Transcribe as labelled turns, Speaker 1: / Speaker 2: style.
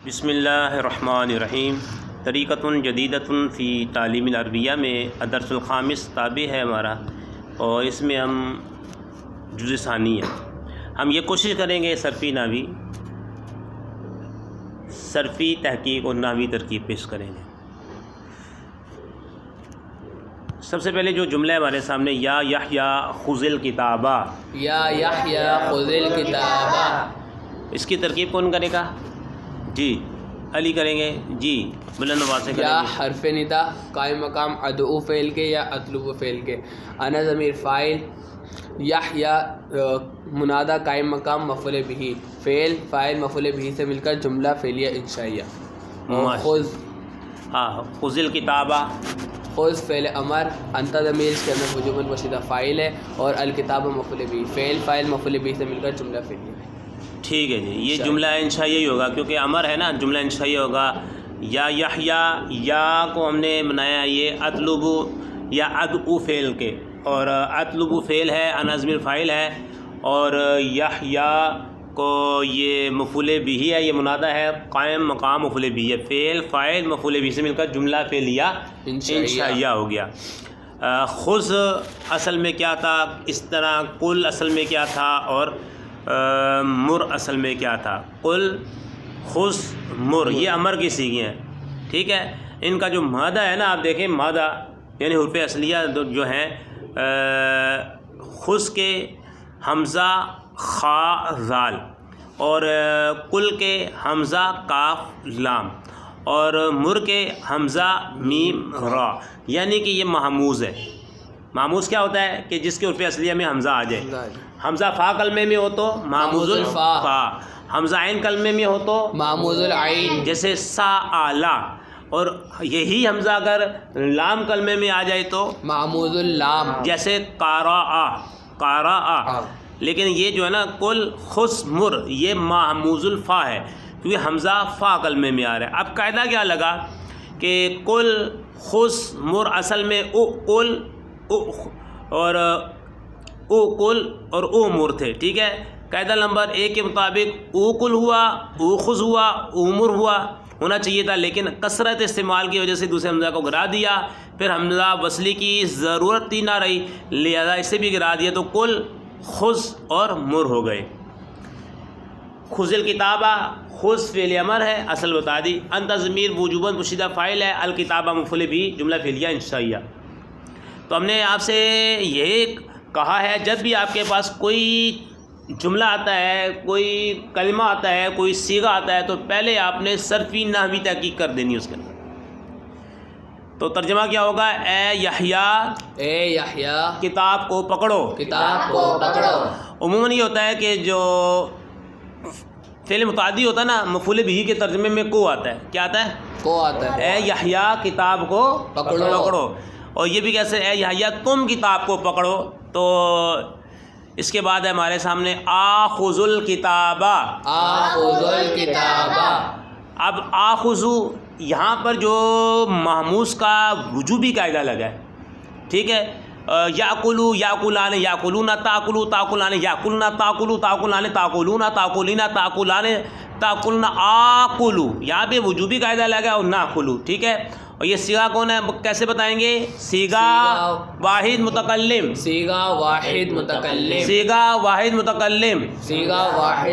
Speaker 1: بسم اللہ الرحمن الرحیم۔ طریقۃ جدیدۃ فی تعلیم العربیہ میں الدرس الخامس تابع ہے ہمارا، اور اس میں ہم جزء ثانی ہے۔ ہم یہ کوشش کریں گے صرفی تحقیق اور نحوی ترکیب پیش کریں گے۔ سب سے پہلے جو جملہ ہے ہمارے سامنے، یا یحییٰ خذ الکتابہ،
Speaker 2: یا یحییٰ خذ الکتابہ،
Speaker 1: اس کی ترکیب کون کرے گا؟ جی علی کریں گے، جی بلند آواز سے کریں
Speaker 2: یا
Speaker 1: گے۔
Speaker 2: حرف ندا قائم مقام ادعو فعل کے یا اطلب فعل کے، انا ضمیر فاعل، یحییٰ منادہ قائم مقام مفعول بہ، فعل فاعل مفعول بہ سے مل کر جملہ فعلیہ انشائیہ۔ اور
Speaker 1: خذ الکتابہ،
Speaker 2: خذ فعل امر، انت ضمیر اس کے اندر وجوباً پوشیدہ فاعل ہے، اور الکتاب مفعول بہ، فعل فاعل مفعول بہ سے مل کر جملہ فعلیہ۔
Speaker 1: ٹھیک ہے جی، یہ جملہ انشائیہ ہی ہوگا کیونکہ امر ہے نا، جملہ انشائیہ ہوگا۔ یا یحییٰ، یا کو ہم نے بنایا یہ اطلب یا ادعو فعل کے، اور اطلب فعل ہے، انا ضمیر فاعل ہے، اور یحییٰ کو یہ مفعول بہ ہے، یہ منادہ ہے قائم مقام مفعول بہ ہے، فعل فاعل مفعول بہ سے مل کر جملہ فعلیہ انشائیہ ہو گیا۔ خذ اصل میں کیا تھا، اس طرح قل اصل میں کیا تھا، اور مر اصل میں کیا تھا۔ قل، خذ، مر، یہ امر کی صیغے ہیں، ٹھیک ہے۔ ان کا جو مادہ ہے نا، آپ دیکھیں مادہ یعنی حروف اصلیہ جو ہیں، خذ کے حمزہ خا زال، اور قل کے حمزہ کاف لام، اور مر کے حمزہ میم را، یعنی کہ یہ محموز ہے۔ محموز کیا ہوتا ہے کہ جس کے حروف اصلیہ میں حمزہ آ جائے۔ حمزہ فا کلمے میں ہو تو محموز الفا، حمزہ عین کلمے میں ہو تو
Speaker 2: محموز العین،
Speaker 1: جیسے سا آلہ، اور یہی حمزہ اگر لام کلمے میں آ جائے تو
Speaker 2: محموز اللام،
Speaker 1: جیسے قارا، قارا۔ لیکن یہ جو ہے نا قل خذ مر، یہ محموز الفا ہے کیونکہ حمزہ فا کلمے میں آ رہا ہے۔ اب قاعدہ کیا لگا کہ قل خذ مر اصل میں او قل اور او قل اور او مر تھے، ٹھیک ہے۔ قاعدہ نمبر 1 کے مطابق او قل ہوا، او خذ ہوا، او مر ہونا چاہیے تھا، لیکن کثرت استعمال کی وجہ سے دوسرے حمزہ کو گرا دیا، پھر حمزہ وصلی کی ضرورت ہی نہ رہی، لہذا اسے بھی گرا دیا، تو قل خذ اور مر ہو گئے۔ خذ الکتابہ، خذ فعل امر ہے، اصل بتا دی، انت ضمیر وجوباً پوشیدہ فاعل ہے، الکتابہ مفعول بھی، جملہ فعلیہ انشائیہ۔ تو ہم نے آپ سے یہ کہا ہے جب بھی آپ کے پاس کوئی جملہ آتا ہے، کوئی کلمہ آتا ہے، کوئی صیغہ آتا ہے، تو پہلے آپ نے صرفی نحوی تحقیق کر دینی اس کے اندر۔ تو ترجمہ کیا ہوگا؟ اے یحییٰ،
Speaker 2: اے یحییٰ
Speaker 1: کتاب کو پکڑو۔
Speaker 2: کتاب کو پکڑو۔
Speaker 1: عموماً یہ ہوتا ہے کہ جو فعل متعدی ہوتا ہے نا، مفعول بھی کے ترجمے میں کو آتا ہے، کیا آتا ہے؟
Speaker 2: کو آتا ہے۔
Speaker 1: اے یحییٰ کتاب کو
Speaker 2: پکڑو۔
Speaker 1: اور یہ بھی کیسے؟ اے یحییٰ تم کتاب کو پکڑو۔ تو اس کے بعد ہے ہمارے سامنے آخذ الکتابہ،
Speaker 2: آخذ الکتابہ۔
Speaker 1: اب آخذ یہاں پر جو محموز کا وجوبی قاعدہ لگا ہے، ٹھیک ہے۔ یاکلو، یاکلان، یاکلون، تاکلو، تاکلان، یاکلنا، تاکلو، تاکلان، تاکلون، تاکلینا، تاکلان، تاکلنا، آکلو، یہاں پہ وجوبی قاعدہ لگا ہے، اور ناکلو، ٹھیک ہے۔ اور یہ صیغہ کون ہے، کیسے بتائیں گے؟ صیغہ واحد متکلم،
Speaker 2: صیغہ واحد متکلم،
Speaker 1: صیغہ واحد متکلم،
Speaker 2: صیغہ واحد